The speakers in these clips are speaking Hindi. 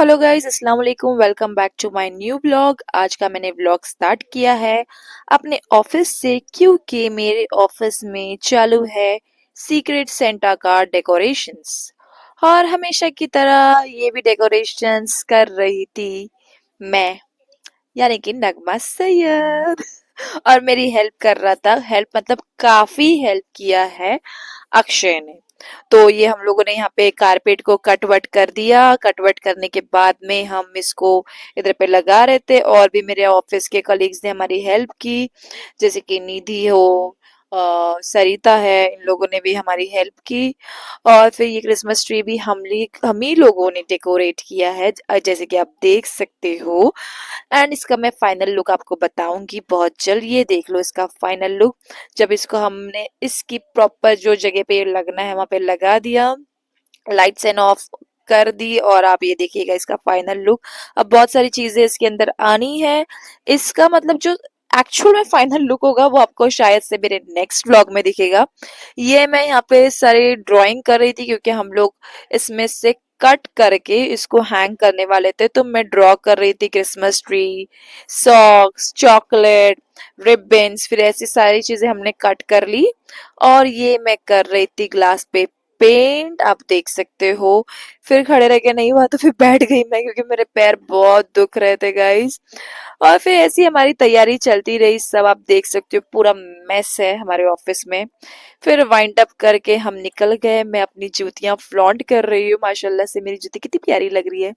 हेलो गाइस, अस्सलाम वालेकुम। Welcome back to my new blog. आज का मैंने ब्लॉग स्टार्ट किया है अपने ऑफिस से, क्योंकि मेरे ऑफिस में चालू है सीक्रेट सेंटा का डेकोरेशंस। और हमेशा की तरह ये भी डेकोरेशंस कर रही थी मैं, यानी कि नगमा सैयद। और मेरी हेल्प कर रहा था, हेल्प मतलब काफी हेल्प किया है अक्षय ने। तो ये हम लोगों ने यहाँ पे कारपेट को कट वट कर दिया। कट वट करने के बाद में हम इसको इधर पे लगा रहे थे, और भी मेरे ऑफिस के कलीग्स ने हमारी हेल्प की, जैसे कि निधि हो, सरिता है, इन लोगों ने भी हमारी हेल्प की। और फिर ये क्रिसमस ट्री भी हम ही लोगों ने डेकोरेट किया है, जैसे कि आप देख सकते हो। एंड इसका मैं फाइनल लुक आपको बताऊंगी बहुत जल्द। ये देख लो इसका फाइनल लुक। जब इसको हमने इसकी प्रॉपर जो जगह पे लगना है वहां पे लगा दिया, लाइट्स एंड ऑफ कर दी, और आप ये देखिएगा इसका फाइनल लुक। अब बहुत सारी चीजें इसके अंदर आनी है। इसका मतलब जो एक्चुअल में फाइनल लुक होगा वो आपको शायद से मेरे नेक्स्ट व्लॉग में दिखेगा। ये मैं यहाँ पे सारी ड्राइंग कर रही थी, क्योंकि हम लोग इसमें से कट करके इसको हैंग करने वाले थे, तो मैं ड्रॉ कर रही थी Christmas tree, socks, chocolate, ribbons, फिर ऐसी सारी चीजें हमने कट कर ली। और ये मैं कर रही थी ग्लास पे पेंट, आप देख सकते हो। फिर खड़े रह के नहीं हुआ तो फिर बैठ गई मैं, क्योंकि मेरे पैर बहुत दुख रहे थे गाइस। और फिर ऐसी हमारी तैयारी चलती रही, सब आप देख सकते हो, पूरा मेस है हमारे ऑफिस में। फिर वाइंड अप करके हम निकल गए। मैं अपनी जूतियां फ्लॉन्ट कर रही हूँ, माशाल्लाह से मेरी जूती कितनी प्यारी लग रही है।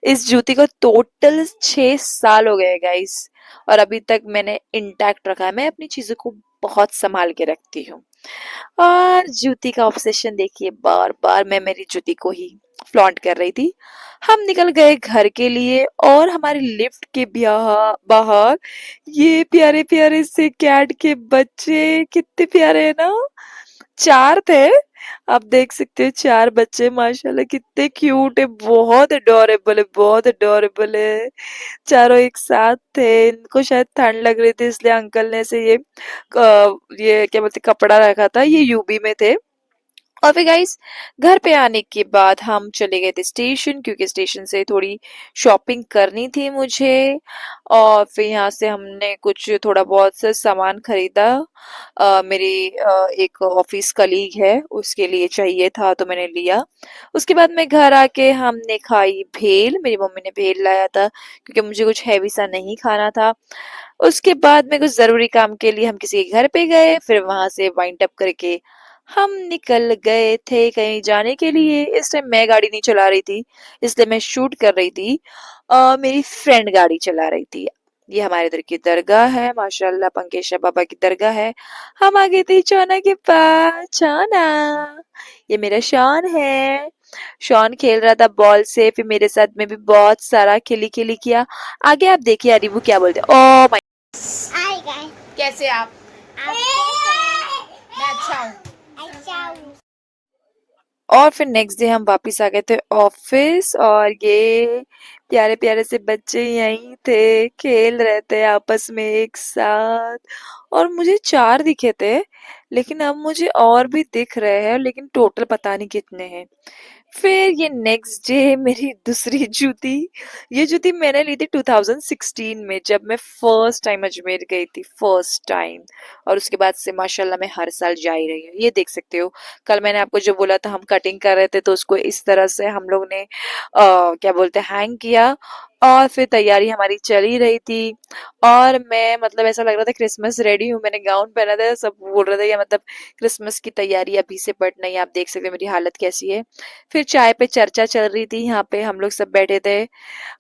इस जूती को टोटल 6 साल हो गए गाइस, और अभी तक मैंने इंटैक्ट रखा है। मैं अपनी चीजों को बहुत संभाल के रखती हूँ। और जूती का ऑब्सेशन देखिए, बार बार मैं मेरी जूती को ही फ्लॉन्ट कर रही थी। हम निकल गए घर के लिए, और हमारे लिफ्ट के बाहर ये प्यारे प्यारे से कैट के बच्चे, कितने प्यारे है ना, 4 थे। आप देख सकते हो 4 बच्चे, माशाल्लाह कितने क्यूट है, बहुत अडोरेबल है, बहुत अडोरेबल है। चारों एक साथ थे। इनको शायद ठंड लग रही थी, इसलिए अंकल ने से ये क्या बोलते कपड़ा रखा था। ये यूबी में थे। और फिर गाइस, घर पे आने के बाद हम चले गए थे स्टेशन, क्योंकि स्टेशन से थोड़ी शॉपिंग करनी थी मुझे। और फिर यहाँ से हमने कुछ थोड़ा बहुत सा सामान खरीदा। मेरी एक ऑफिस कलीग है, उसके लिए चाहिए था तो मैंने लिया। उसके बाद में घर आके हमने खाई भेल, मेरी मम्मी ने भेल लाया था, क्योंकि मुझे कुछ हैवी सा नहीं खाना था। उसके बाद में कुछ जरूरी काम के लिए हम किसी के घर पे गए, फिर वहां से वाइंड अप करके हम निकल गए थे कहीं जाने के लिए। इस टाइम मैं गाड़ी नहीं चला रही थी, इसलिए मैं शूट कर रही थी। मेरी फ्रेंड गाड़ी चला रही थी। ये हमारे इधर की दरगाह है, माशाल्लाह पंकेशा बाबा की दरगाह है। हम आ गए थे चौना के पास। चौना, ये मेरा शॉन है। शॉन खेल रहा था बॉल से, फिर मेरे साथ में भी बहुत सारा खिली खिली किया। आगे आप देखिए अरीबू क्या बोलते हैं। ओ माय, हाय गाइस, कैसे आप? आप कैसे मैं अच्छा हूँ। हैं? अच्छा हूँ। और फिर नेक्स्ट डे हम वापस आ गए थे ऑफिस, और ये प्यारे प्यारे से बच्चे यहीं थे, खेल रहे थे आपस में एक साथ। और मुझे 4 दिखे थे, लेकिन अब मुझे और भी दिख रहे हैं, लेकिन टोटल पता नहीं कितने हैं। फिर ये नेक्स्ट डे मेरी दूसरी जूती, ये जूती मैंने ली थी 2016 में, जब मैं फर्स्ट टाइम अजमेर गई थी, फर्स्ट टाइम। और उसके बाद से माशाल्लाह मैं हर साल जा ही रही हूँ। ये देख सकते हो, कल मैंने आपको जो बोला था हम कटिंग कर रहे थे, तो उसको इस तरह से हम लोग ने क्या बोलते हैं हैंग किया। और फिर तैयारी हमारी चल ही रही थी। और मैं मतलब ऐसा लग रहा था क्रिसमस रेडी हूँ, मैंने गाउन पहना था, सब बोल रहे थे कि मतलब क्रिसमस की तैयारी अभी से, बट नहीं, आप देख सकते हो मेरी हालत कैसी है। फिर चाय पे चर्चा चल रही थी, यहाँ पे हम लोग सब बैठे थे।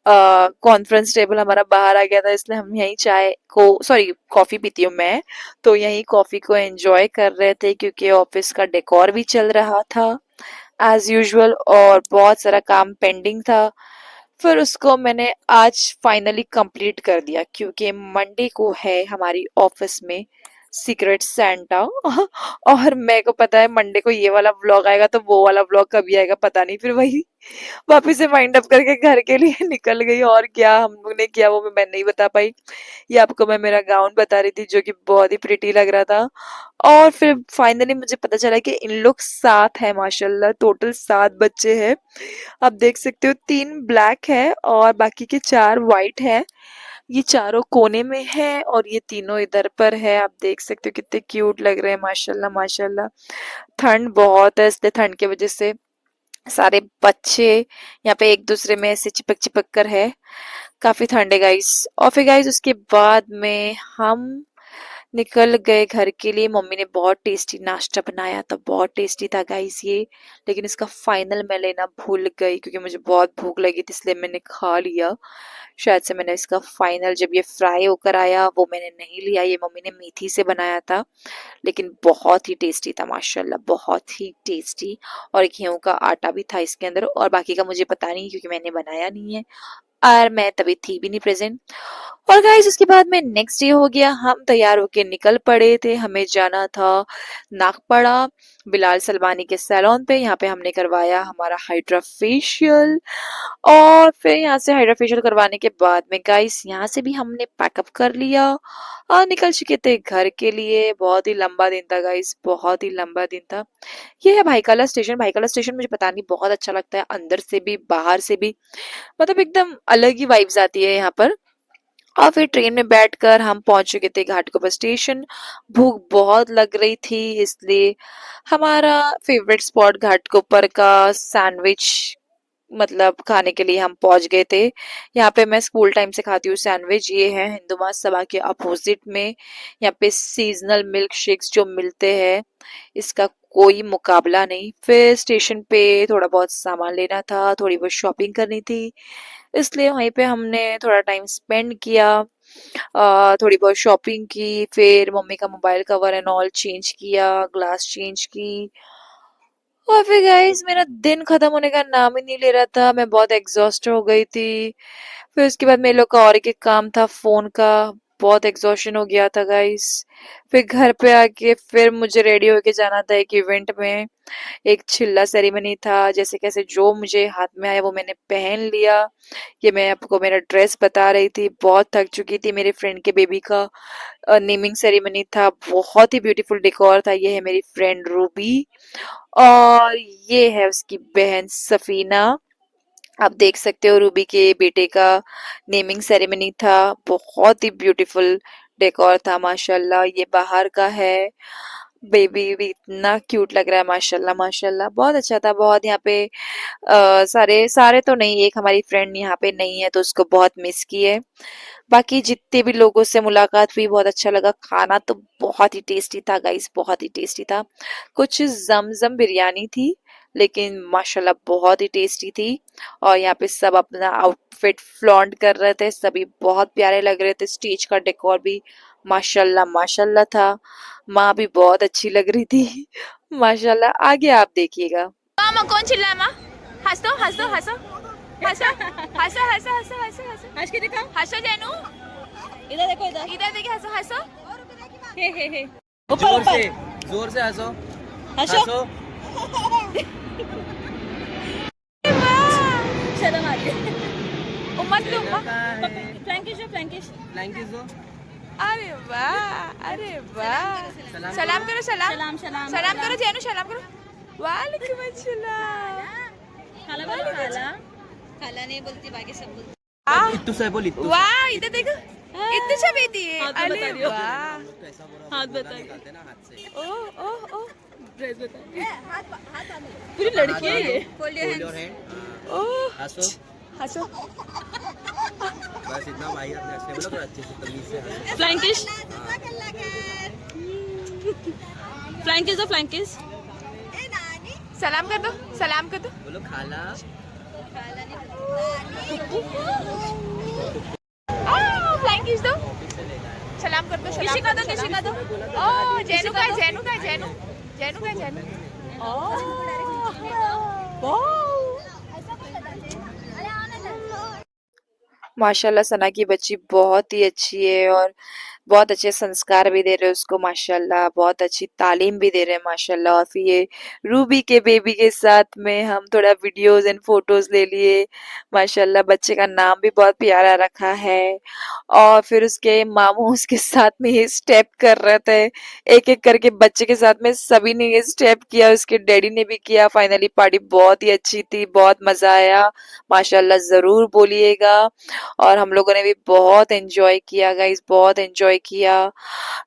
कॉन्फ्रेंस टेबल हमारा बाहर आ गया था, इसलिए हम यहीं चाय को, सॉरी कॉफी पीती हूँ मैं, तो यहीं कॉफी को एंजॉय कर रहे थे, क्योंकि ऑफिस का डेकोर भी चल रहा था एज यूजुअल, और बहुत सारा काम पेंडिंग था। फिर उसको मैंने आज फाइनली कंप्लीट कर दिया, क्योंकि मंडे को है हमारी ऑफिस में सीक्रेट सेंटा। और मेरे को पता है मंडे को ये वाला व्लॉग आएगा तो वो वाला व्लॉग कभी आएगा पता नहीं। फिर वही वापिस से वाइंड अप करके घर के लिए निकल गई। और क्या हम लोग ने किया वो मैं नहीं बता पाई। ये आपको मैं मेरा गाउन बता रही थी जो कि बहुत ही प्रिटी लग रहा था। और फिर फाइनली मुझे पता चला कि इन लोग 7 है माशाल्लाह, टोटल 7 बच्चे हैं। आप देख सकते हो 3 ब्लैक है और बाकी के 4 वाइट है। ये चारों कोने में है और ये तीनों इधर पर है। आप देख सकते हो कितने क्यूट लग रहे हैं माशाल्लाह माशाल्लाह। ठंड बहुत है इसलिए ठंड की वजह से सारे बच्चे यहाँ पे एक दूसरे में ऐसे चिपक चिपक कर है। काफी ठंड है गाइस। और फिर गाइस उसके बाद में हम निकल गए घर के लिए। मम्मी ने बहुत टेस्टी नाश्ता बनाया था, बहुत टेस्टी था गाइस ये। लेकिन इसका फाइनल मैं लेना भूल गई क्योंकि मुझे बहुत भूख लगी थी इसलिए मैंने खा लिया। शायद से मैंने इसका फाइनल जब ये फ्राई होकर आया वो मैंने नहीं लिया। ये मम्मी ने मेथी से बनाया था लेकिन बहुत ही टेस्टी था माशाल्लाह, बहुत ही टेस्टी। और गेहूं का आटा भी था इसके अंदर और बाकी का मुझे पता नहीं क्योंकि मैंने बनाया नहीं है और मैं तभी थी भी नहीं प्रेजेंट। और गाइस उसके बाद में नेक्स्ट डे हो गया, हम तैयार होके निकल पड़े थे। हमें जाना था नागपड़ा बिलाल सलमानी के सैलून पे। यहाँ पे हमने करवाया हमारा हाइड्रा फेशियल। और फिर यहाँ से हाइड्रा फेशियल करवाने के बाद में गाइस यहाँ से भी हमने पैकअप कर लिया और निकल चुके थे घर के लिए। बहुत ही लंबा दिन था गाइस, बहुत ही लंबा दिन था। ये है भाईकाला स्टेशन। भाईकाला स्टेशन मुझे पता नहीं बहुत अच्छा लगता है, अंदर से भी बाहर से भी, मतलब एकदम अलग ही वाइब्स आती है यहाँ पर। और फिर ट्रेन में बैठकर हम पहुंच चुके थे घाटकोपर स्टेशन। भूख बहुत लग रही थी इसलिए हमारा फेवरेट स्पॉट घाटकोपर का सैंडविच मतलब खाने के लिए हम पहुंच गए थे। यहाँ पे मैं स्कूल टाइम से खाती हूँ सैंडविच। ये है हिंदू महासभा के अपोजिट में। यहाँ पे सीजनल मिल्क शेक्स जो मिलते हैं इसका कोई मुकाबला नहीं। फिर स्टेशन पे थोड़ा बहुत सामान लेना था, थोड़ी बहुत शॉपिंग करनी थी इसलिए वहीं पे हमने थोड़ा टाइम स्पेंड किया। थोड़ी बहुत शॉपिंग की, फिर मम्मी का mobile cover and all change किया, ग्लास चेंज की। और फिर गाइस मेरा दिन खत्म होने का नाम ही नहीं ले रहा था, मैं बहुत एग्जॉस्ट हो गई थी। फिर उसके बाद मेरे लोग का और एक काम था फोन का, बहुत एग्जॉशन हो गया था गाइस। फिर घर पे आके फिर मुझे रेडी होके जाना था एक इवेंट में। एक चिल्ला सेरेमनी था, जैसे कैसे जो मुझे हाथ में आया वो मैंने पहन लिया। ये मैं आपको मेरा ड्रेस बता रही थी, बहुत थक चुकी थी। मेरे फ्रेंड के बेबी का नेमिंग सेरेमनी था, बहुत ही ब्यूटीफुल डेकोर था। ये है मेरी फ्रेंड रूबी और ये है उसकी बहन सफीना। आप देख सकते हो रूबी के बेटे का नेमिंग सेरेमनी था, बहुत ही ब्यूटीफुल डेकोर था माशाल्लाह। ये बाहर का है, बेबी भी इतना क्यूट लग रहा है माशाल्लाह माशाल्लाह, बहुत अच्छा था। बहुत यहाँ पे सारे सारे तो नहीं, एक हमारी फ्रेंड यहाँ पे नहीं है तो उसको बहुत मिस की है। बाकी जितने भी लोगों से मुलाकात हुई बहुत अच्छा लगा। खाना तो बहुत ही टेस्टी था गाइस, बहुत ही टेस्टी था। कुछ जमजम बिरयानी थी लेकिन माशाल्लाह बहुत ही टेस्टी थी। और यहाँ पे सब अपना आउटफिट फ्लॉन्ट कर रहे थे, सभी बहुत प्यारे लग रहे थे। स्टेज का डेकोर भी माशाल्लाह माशाल्लाह था। माँ भी बहुत अच्छी लग रही थी। माशाल्लाह। आगे आप देखिएगा। मामा कौन चिल्ला माँ? हंसो हंसो हंसो हंसो हंसो हंसो हंसो हंसो हंसो हंस के दिखाओ। हंसो जानू, इधर देखो, इधर देखिए, हंसो हंसो। हे जोर से हंसो हंसो। हंसो। शर्म आ रही है। उम्मत तो उम्मत। फ्लैंकिश हो, फ्लैंकिश। फ्लैंकिश दो। अरे वाह, अरे वाह। सलाम करो, सलाम सलाम सलाम सलाम करो जानू, सलाम करो। वालेकुम अस्सलाम। खाला बोलो, खाला। खाला नहीं बोलती, बाकी सब बोलती। इत्तू से बोल, इत्तू से। वाह, इधर देखो, इतनी छबीती है। अरे वाह, हाथ बता निकालते ना हाथ से। ओह ओह ओह, ड्रेस बता। पूरी लड़की है ये। Hold your hand। ओह, हंसो। हंसो। बस इतना भाई अपने हंसते बोलो, थोड़ा अच्छे से तमीज से हंसो। फ्लैंकिश, फ्लैंकिश दो, फ्लैंकिश। सलाम कर दो, सलाम कर दो। बोलो खाला। फ्लैंकिश दो, सलाम कर दो, किसी का दो, किसी का दो। ओह, जैनू का, जैनू का, जैनू, जैनू का, जैनू। माशाल्लाह सना की बच्ची बहुत ही अच्छी है और बहुत अच्छे संस्कार भी दे रहे हैं उसको माशाल्लाह, बहुत अच्छी तालीम भी दे रहे हैं माशाल्लाह। और फिर ये रूबी के बेबी के साथ में हम थोड़ा वीडियोस एंड फोटोज ले लिए माशाल्लाह। बच्चे का नाम भी बहुत प्यारा रखा है। और फिर उसके मामू उसके साथ में ये स्टेप कर रहे थे, एक एक करके बच्चे के साथ में सभी ने ये स्टेप किया, उसके डैडी ने भी किया। फाइनली पार्टी बहुत ही अच्छी थी, बहुत मजा आया माशाल्लाह, जरूर बोलिएगा। और हम लोगों ने भी बहुत एंजॉय किया गाइस, बहुत एंजॉय किया।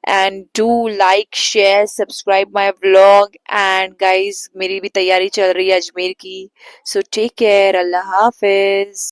And do like share subscribe my vlog. And guys मेरी भी तैयारी चल रही है अजमेर की, सो टेक केयर, अल्लाह हाफिज।